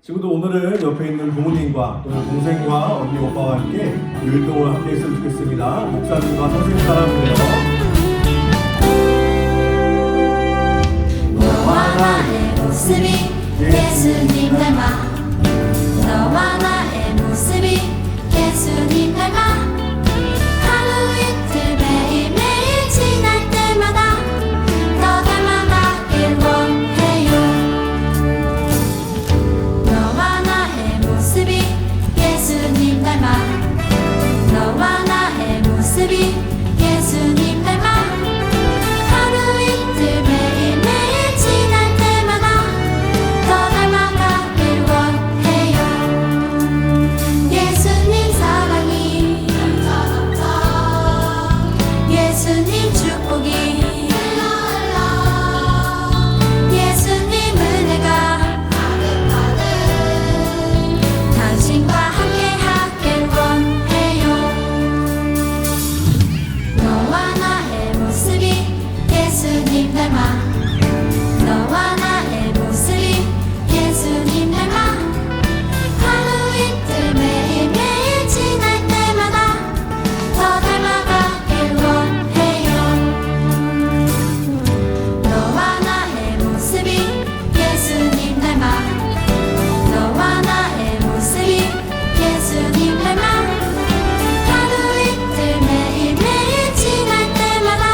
친구들, 오늘은 옆에 있는 부모님과 또는 동생과 언니, 오빠와 함께 율동을 함께 했으면 좋겠습니다. 목사님과 선생님 따라하세요. 너와 나의 모습이 예수님 닮아. 너와 나의 모습이 예수님 닮아. 하루 이틀 매일매일 지날 때마다 더 닮아가길 원해요. 너와 나의 모습이 예수님 닮아. 너와 나의 모습이 예수님 닮아. 하루 이틀 매일매일 지날 때마다 더 닮아가길 원해요. 예수님 사랑이, 예수님 축복이, 예수님 은혜가 당신과 함께하길 원해요. 너와 나의 모습이 예수님 닮아. 너와 나의 모습이 예수님 닮아. 하루 이틀 매일매일 지날 때마다 더 닮아가길 원해요. 너와 나의 모습이 예수님 닮아. 너와 나의 모습이 예수님 닮아. 하루 이틀 매일매일 지날 때마다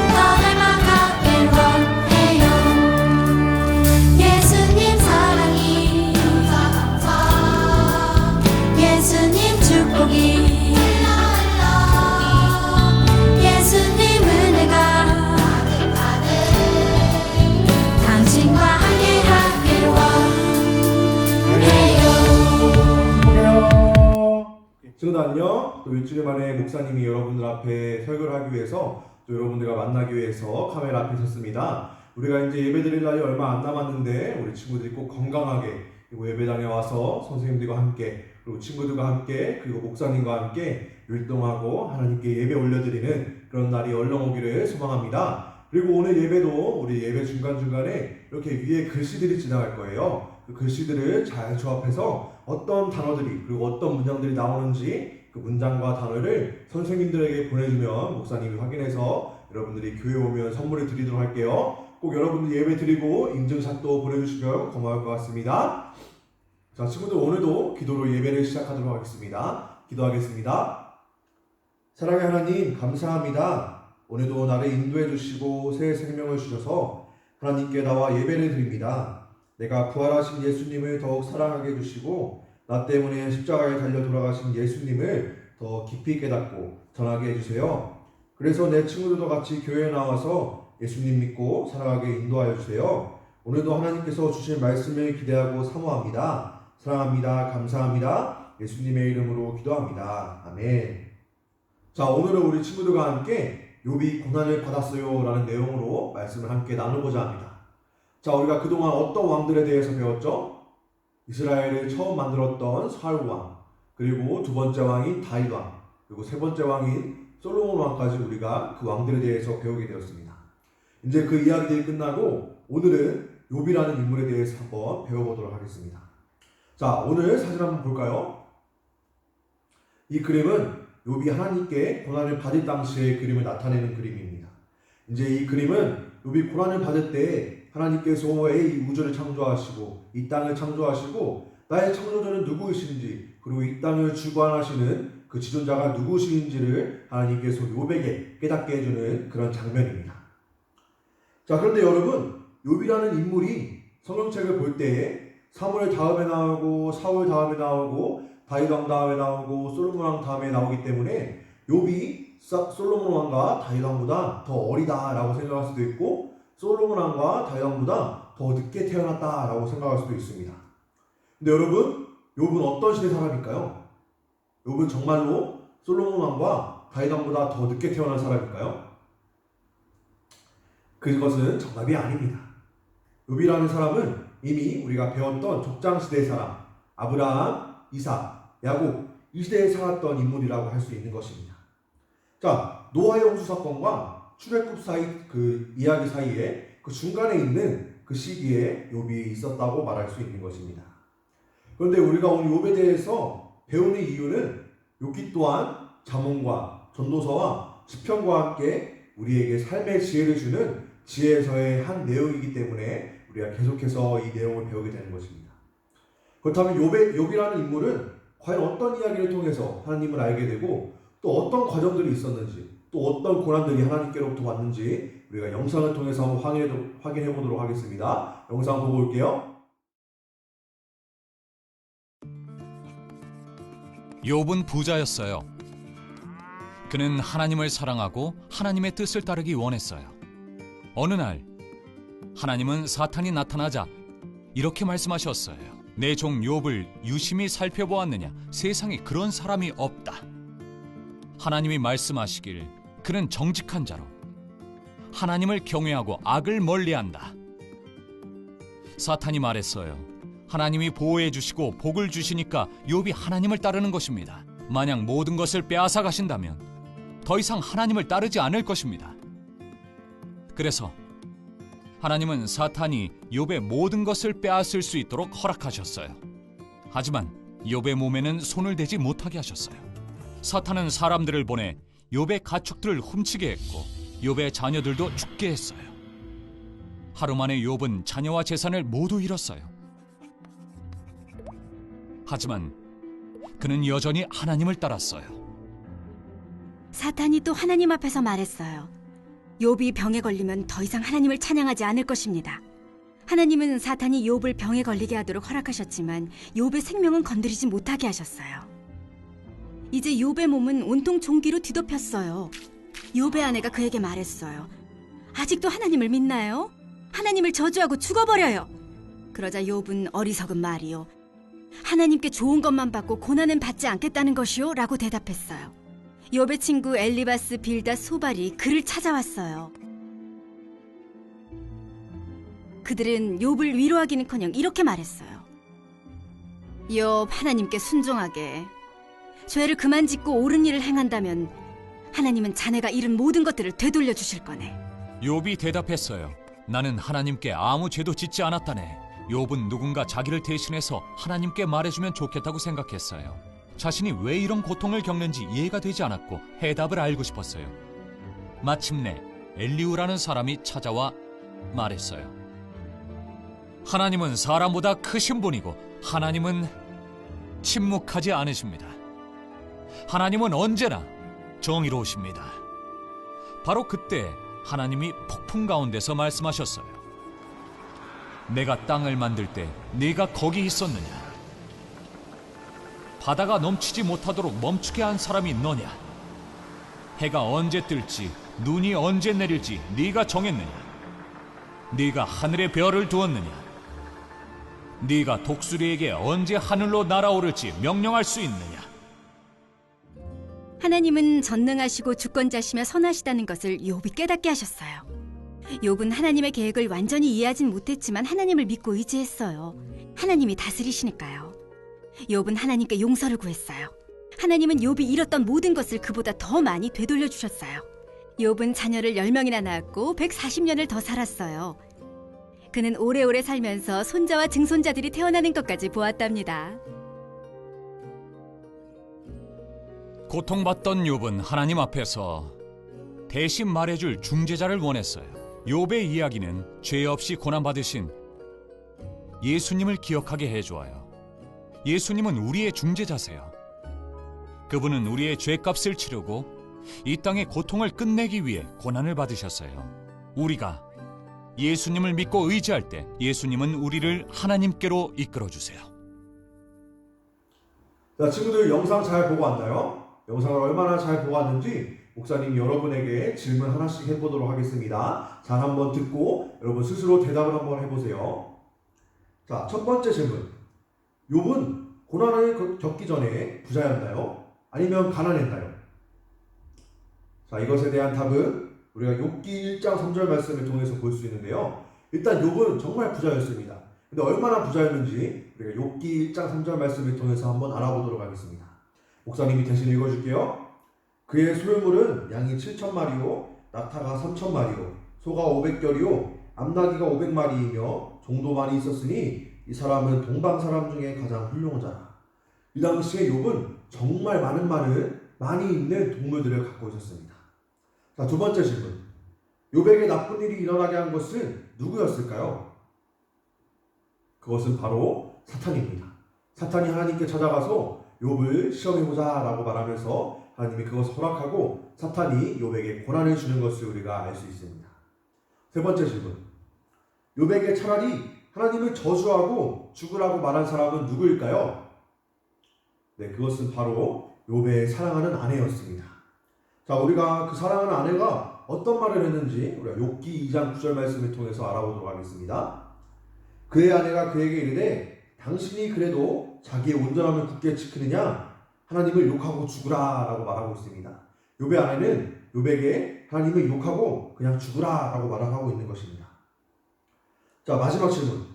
더 닮아가길 원해요. 예수님 사랑이, 예수님 축복이, 예수님 은혜가 당신과 함께하길 원해요. 친구들 안녕. 또 일주일 만에 목사님이 여러분들 앞에 설교를 하기 위해서 또 여러분들과 만나기 위해서 카메라 앞에 섰습니다. 우리가 이제 예배 드릴 날이 얼마 안 남았는데 우리 친구들이 꼭 건강하게 그리고 예배당에 와서 선생님들과 함께 그리고 친구들과 함께 그리고 목사님과 함께 율동하고 하나님께 예배 올려드리는 그런 날이 얼른 오기를 소망합니다. 그리고 오늘 예배도 우리 예배 중간중간에 이렇게 위에 글씨들이 지나갈 거예요. 그 글씨들을 잘 조합해서 어떤 단어들이 그리고 어떤 문장들이 나오는지 그 문장과 단어를 선생님들에게 보내주면 목사님이 확인해서 여러분들이 교회 오면 선물을 드리도록 할게요. 꼭 여러분들 예배 드리고 인증샷도 보내주시면 고마울 것 같습니다. 자, 친구들, 오늘도 기도로 예배를 시작하도록 하겠습니다. 기도하겠습니다. 사랑의 하나님, 감사합니다. 오늘도 나를 인도해 주시고 새 생명을 주셔서 하나님께 나와 예배를 드립니다. 내가 부활하신 예수님을 더욱 사랑하게 해주시고 나 때문에 십자가에 달려 돌아가신 예수님을 더 깊이 깨닫고 전하게 해주세요. 그래서 내 친구들도 같이 교회에 나와서 예수님 믿고 살아가게 인도하여 주세요. 오늘도 하나님께서 주신 말씀을 기대하고 사모합니다. 사랑합니다. 감사합니다. 예수님의 이름으로 기도합니다. 아멘. 자, 오늘은 우리 친구들과 함께 욥이 고난을 받았어요 라는 내용으로 말씀을 함께 나누고자 합니다. 자, 우리가 그동안 어떤 왕들에 대해서 배웠죠? 이스라엘을 처음 만들었던 사울 왕, 그리고 두 번째 왕인 다윗 왕, 그리고 세 번째 왕인 솔로몬 왕까지 우리가 그 왕들에 대해서 배우게 되었습니다. 이제 그 이야기들이 끝나고 오늘은 욥이라는 인물에 대해서 한번 배워보도록 하겠습니다. 자, 오늘 사진 한번 볼까요? 이 그림은 욥이 하나님께 고난을 받을 당시의 그림을 나타내는 그림입니다. 이제 이 그림은 욥이 고난을 받을 때 하나님께서 왜 이 우주를 창조하시고 이 땅을 창조하시고 나의 창조주는 누구이신지 그리고 이 땅을 주관하시는 그 지존자가 누구신지를 하나님께서 욥에게 깨닫게 해주는 그런 장면입니다. 자, 그런데 여러분, 욥이라는 인물이 성경책을 볼 때에 사무엘 다음에 나오고 사울 다음에 나오고 다윗 왕 다음에 나오고 솔로몬 왕 다음에 나오기 때문에 욥이 솔로몬 왕과 다윗 왕보다 더 어리다라고 생각할 수도 있고 솔로몬 왕과 다윗 왕보다 더 늦게 태어났다라고 생각할 수도 있습니다. 근데 여러분, 욥은 어떤 시대 사람일까요? 욥은 정말로 솔로몬 왕과 다윗 왕보다 더 늦게 태어난 사람일까요? 그것은 정답이 아닙니다. 욥이라는 사람은 이미 우리가 배웠던 족장시대의 사람 아브라함, 이삭, 야곱 이 시대에 살았던 인물이라고 할 수 있는 것입니다. 자, 노아의 홍수 사건과 출애굽 사이 그 이야기 사이에 그 중간에 있는 그 시기에 욥이 있었다고 말할 수 있는 것입니다. 그런데 우리가 오늘 욥에 대해서 배우는 이유는 욥기 또한 잠언과 전도서와 시편과 함께 우리에게 삶의 지혜를 주는 지혜서의 한 내용이기 때문에 우리가 계속해서 이 내용을 배우게 되는 것입니다. 그렇다면 욥이라는 인물은 과연 어떤 이야기를 통해서 하나님을 알게 되고 또 어떤 과정들이 있었는지 또 어떤 고난들이 하나님께로부터 왔는지 우리가 영상을 통해서 한번 확인해 보도록 하겠습니다. 영상 보고 올게요. 욥은 부자였어요. 그는 하나님을 사랑하고 하나님의 뜻을 따르기 원했어요. 어느 날 하나님은 사탄이 나타나자 이렇게 말씀하셨어요. 내 종 욥을 유심히 살펴보았느냐? 세상에 그런 사람이 없다. 하나님이 말씀하시길 그는 정직한 자로 하나님을 경외하고 악을 멀리한다. 사탄이 말했어요. 하나님이 보호해 주시고 복을 주시니까 욥이 하나님을 따르는 것입니다. 만약 모든 것을 빼앗아 가신다면 더 이상 하나님을 따르지 않을 것입니다. 그래서 하나님은 사탄이 욥의 모든 것을 빼앗을 수 있도록 허락하셨어요. 하지만 욥의 몸에는 손을 대지 못하게 하셨어요. 사탄은 사람들을 보내 욥의 가축들을 훔치게 했고 욥의 자녀들도 죽게 했어요. 하루 만에 욥은 자녀와 재산을 모두 잃었어요. 하지만 그는 여전히 하나님을 따랐어요. 사탄이 또 하나님 앞에서 말했어요. 욥이 병에 걸리면 더 이상 하나님을 찬양하지 않을 것입니다. 하나님은 사탄이 욥을 병에 걸리게 하도록 허락하셨지만 욥의 생명은 건드리지 못하게 하셨어요. 이제 욥의 몸은 온통 종기로 뒤덮였어요. 욥의 아내가 그에게 말했어요. 아직도 하나님을 믿나요? 하나님을 저주하고 죽어버려요. 그러자 욥은 어리석은 말이요. 하나님께 좋은 것만 받고 고난은 받지 않겠다는 것이요? 라고 대답했어요. 욥의 친구 엘리바스, 빌닷, 소발이 그를 찾아왔어요. 그들은 욥을 위로하기는커녕 이렇게 말했어요. 욥, 하나님께 순종하게. 죄를 그만 짓고 옳은 일을 행한다면 하나님은 자네가 잃은 모든 것들을 되돌려 주실 거네. 욥이 대답했어요. 나는 하나님께 아무 죄도 짓지 않았다네. 욥은 누군가 자기를 대신해서 하나님께 말해주면 좋겠다고 생각했어요. 자신이 왜 이런 고통을 겪는지 이해가 되지 않았고 해답을 알고 싶었어요. 마침내 엘리후라는 사람이 찾아와 말했어요. 하나님은 사람보다 크신 분이고 하나님은 침묵하지 않으십니다. 하나님은 언제나 정의로우십니다. 바로 그때 하나님이 폭풍 가운데서 말씀하셨어요. 내가 땅을 만들 때 네가 거기 있었느냐? 바다가 넘치지 못하도록 멈추게 한 사람이 너냐? 해가 언제 뜰지 눈이 언제 내릴지 네가 정했느냐? 네가 하늘에 별을 두었느냐? 네가 독수리에게 언제 하늘로 날아오를지 명령할 수 있느냐? 하나님은 전능하시고 주권자시며 선하시다는 것을 욥이 깨닫게 하셨어요. 욥은 하나님의 계획을 완전히 이해하진 못했지만 하나님을 믿고 의지했어요. 하나님이 다스리시니까요. 욥은 하나님께 용서를 구했어요. 하나님은 욥이 잃었던 모든 것을 그보다 더 많이 되돌려 주셨어요. 욥은 자녀를 10명이나 낳았고 140년을 더 살았어요. 그는 오래오래 살면서 손자와 증손자들이 태어나는 것까지 보았답니다. 고통받던 욥은 하나님 앞에서 대신 말해줄 중재자를 원했어요. 욥의 이야기는 죄 없이 고난받으신 예수님을 기억하게 해주어요. 예수님은 우리의 중재자세요. 그분은 우리의 죄값을 치르고 이 땅의 고통을 끝내기 위해 고난을 받으셨어요. 우리가 예수님을 믿고 의지할 때 예수님은 우리를 하나님께로 이끌어주세요. 자, 친구들 영상 잘 보고 왔나요? 영상을 얼마나 잘 보고 왔는지 목사님이 여러분에게 질문 하나씩 해보도록 하겠습니다. 잘 한번 듣고 여러분 스스로 대답을 한번 해보세요. 자, 첫 번째 질문. 욥은 고난을 겪기 전에 부자였나요? 아니면 가난했나요? 자, 이것에 대한 답은 우리가 욥기 1장 3절 말씀을 통해서 볼 수 있는데요. 일단 욥은 정말 부자였습니다. 근데 얼마나 부자였는지 우리가 욥기 1장 3절 말씀을 통해서 한번 알아보도록 하겠습니다. 목사님이 대신 읽어줄게요. 그 그의 소유물은 양이 7,000마리요, 낙타가 3,000마리요, 소가 500결이요, 암나귀가 500마리이며 종도 많이 있었으니 이 사람은 동방 사람 중에 가장 훌륭한 자라. 이 당시에 욥은 정말 많이 있는 동물들을 갖고 있었습니다. 자, 두 번째 질문. 욥에게 나쁜 일이 일어나게 한 것은 누구였을까요? 그것은 바로 사탄입니다. 사탄이 하나님께 찾아가서 욥을 시험해보자 라고 말하면서 하나님이 그것을 허락하고 사탄이 욥에게 고난을 주는 것을 우리가 알 수 있습니다. 세 번째 질문. 욥에게 차라리 하나님을 저주하고 죽으라고 말한 사람은 누구일까요? 네, 그것은 바로 욥의 사랑하는 아내였습니다. 자, 우리가 그 사랑하는 아내가 어떤 말을 했는지 우리가 욥기 2장 9절 말씀을 통해서 알아보도록 하겠습니다. 그의 아내가 그에게 이르되 당신이 그래도 자기의 온전함을 굳게 지키느냐? 하나님을 욕하고 죽으라 라고 말하고 있습니다. 욥의 아내는 욥에게 하나님을 욕하고 그냥 죽으라 라고 말을 하고 있는 것입니다. 자, 마지막 질문.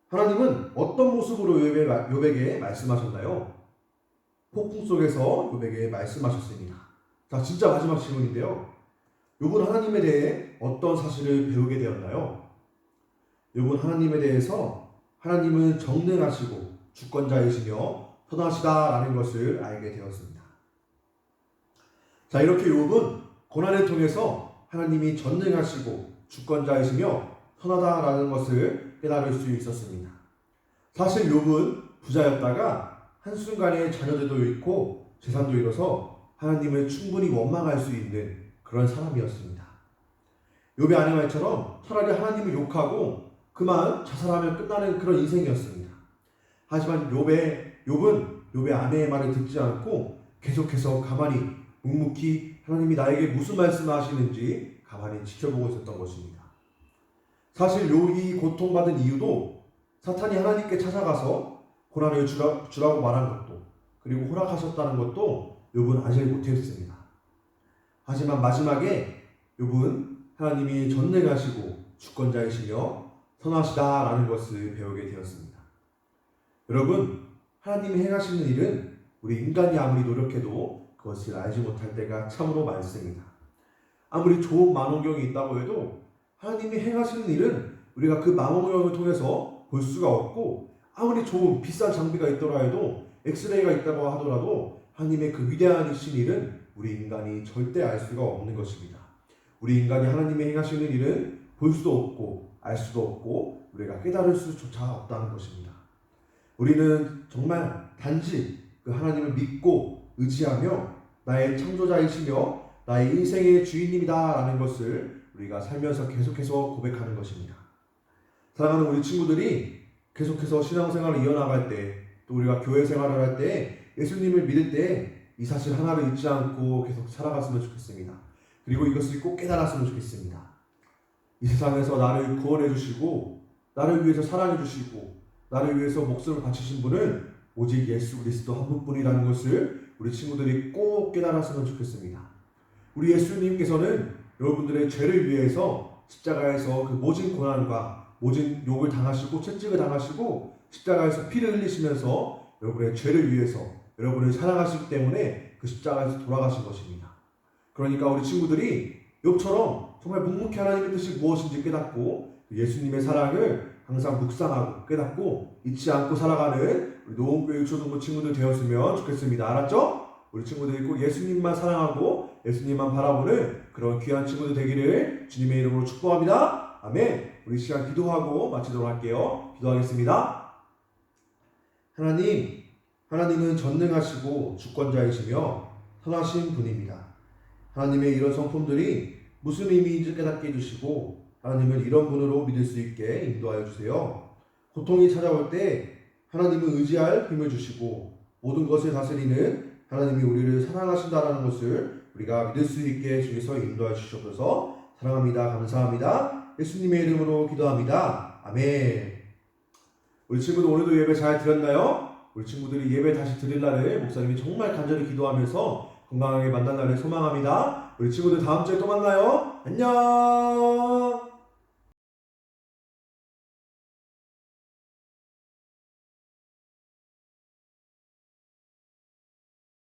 하나님은 어떤 모습으로 욥에게 말씀하셨나요? 폭풍 속에서 욥에게 말씀하셨습니다. 자, 진짜 마지막 질문인데요. 욥은 하나님에 대해 어떤 사실을 배우게 되었나요? 욥은 하나님에 대해서 하나님은 전능하시고 주권자이시며 선하시다라는 것을 알게 되었습니다. 자, 이렇게 욥은 고난을 통해서 하나님이 전능하시고 주권자이시며 선하다라는 것을 깨달을 수 있었습니다. 사실 욥은 부자였다가 한순간에 자녀들도 잃고 재산도 잃어서 하나님을 충분히 원망할 수 있는 그런 사람이었습니다. 욥의 아내 말처럼 차라리 하나님을 욕하고 그만 자살하면 끝나는 그런 인생이었습니다. 하지만 욥은 욥의 아내의 말을 듣지 않고 계속해서 가만히 묵묵히 하나님이 나에게 무슨 말씀을 하시는지 가만히 지켜보고 있었던 것입니다. 사실 욥이 고통받은 이유도 사탄이 하나님께 찾아가서 고난을 주라고 말한 것도 그리고 허락하셨다는 것도 욥은 알지 못했습니다. 하지만 마지막에 욥은 하나님이 전능하시고 주권자이시며 선하시다라는 것을 배우게 되었습니다. 여러분, 하나님이 행하시는 일은 우리 인간이 아무리 노력해도 그것을 알지 못할 때가 참으로 많습니다. 아무리 좋은 망원경이 있다고 해도 하나님이 행하시는 일은 우리가 그 망원경을 통해서 볼 수가 없고 아무리 좋은 비싼 장비가 있더라 해도 엑스레이가 있다고 하더라도 하나님의 그 위대한 이신 일은 우리 인간이 절대 알 수가 없는 것입니다. 우리 인간이 하나님이 행하시는 일은 볼 수도 없고 알 수도 없고 우리가 깨달을 수조차 없다는 것입니다. 우리는 정말 단지 그 하나님을 믿고 의지하며 나의 창조자이시며 나의 인생의 주인님이다라는 것을 우리가 살면서 계속해서 고백하는 것입니다. 사랑하는 우리 친구들이 계속해서 신앙생활을 이어나갈 때, 또 우리가 교회 생활을 할 때, 예수님을 믿을 때 이 사실 하나를 잊지 않고 계속 살아갔으면 좋겠습니다. 그리고 이것을 꼭 깨달았으면 좋겠습니다. 이 세상에서 나를 구원해 주시고 나를 위해서 사랑해 주시고 나를 위해서 목숨을 바치신 분은 오직 예수 그리스도 한 분뿐이라는 것을 우리 친구들이 꼭 깨달았으면 좋겠습니다. 우리 예수님께서는 여러분들의 죄를 위해서 십자가에서 그 모진 고난과 모진 욕을 당하시고 채찍을 당하시고 십자가에서 피를 흘리시면서 여러분의 죄를 위해서 여러분을 사랑하시기 때문에 그 십자가에서 돌아가신 것입니다. 그러니까 우리 친구들이 욥처럼 정말 묵묵히 하나님의 뜻이 무엇인지 깨닫고 예수님의 사랑을 항상 묵상하고 깨닫고 잊지 않고 살아가는 우리 노원교회 유초등부 친구들 되었으면 좋겠습니다. 알았죠? 우리 친구들이 꼭 예수님만 사랑하고 예수님만 바라보는 그런 귀한 친구들 되기를 주님의 이름으로 축복합니다. 아멘. 우리 시간 기도하고 마치도록 할게요. 기도하겠습니다. 하나님은 전능하시고 주권자이시며 선하신 분입니다. 하나님의 이런 성품들이 무슨 의미인지 깨닫게 해주시고 하나님을 이런 분으로 믿을 수 있게 인도하여 주세요. 고통이 찾아올 때 하나님을 의지할 힘을 주시고 모든 것을 다스리는 하나님이 우리를 사랑하신다는 것을 우리가 믿을 수 있게 주셔서 인도하여 주시옵소서. 사랑합니다. 감사합니다. 예수님의 이름으로 기도합니다. 아멘. 우리 친구들 오늘도 예배 잘 드렸나요? 우리 친구들이 예배 다시 드릴 날을 목사님이 정말 간절히 기도하면서 건강하게 만난 날을 소망합니다. 우리 친구들 다음 주에 또 만나요. 안녕.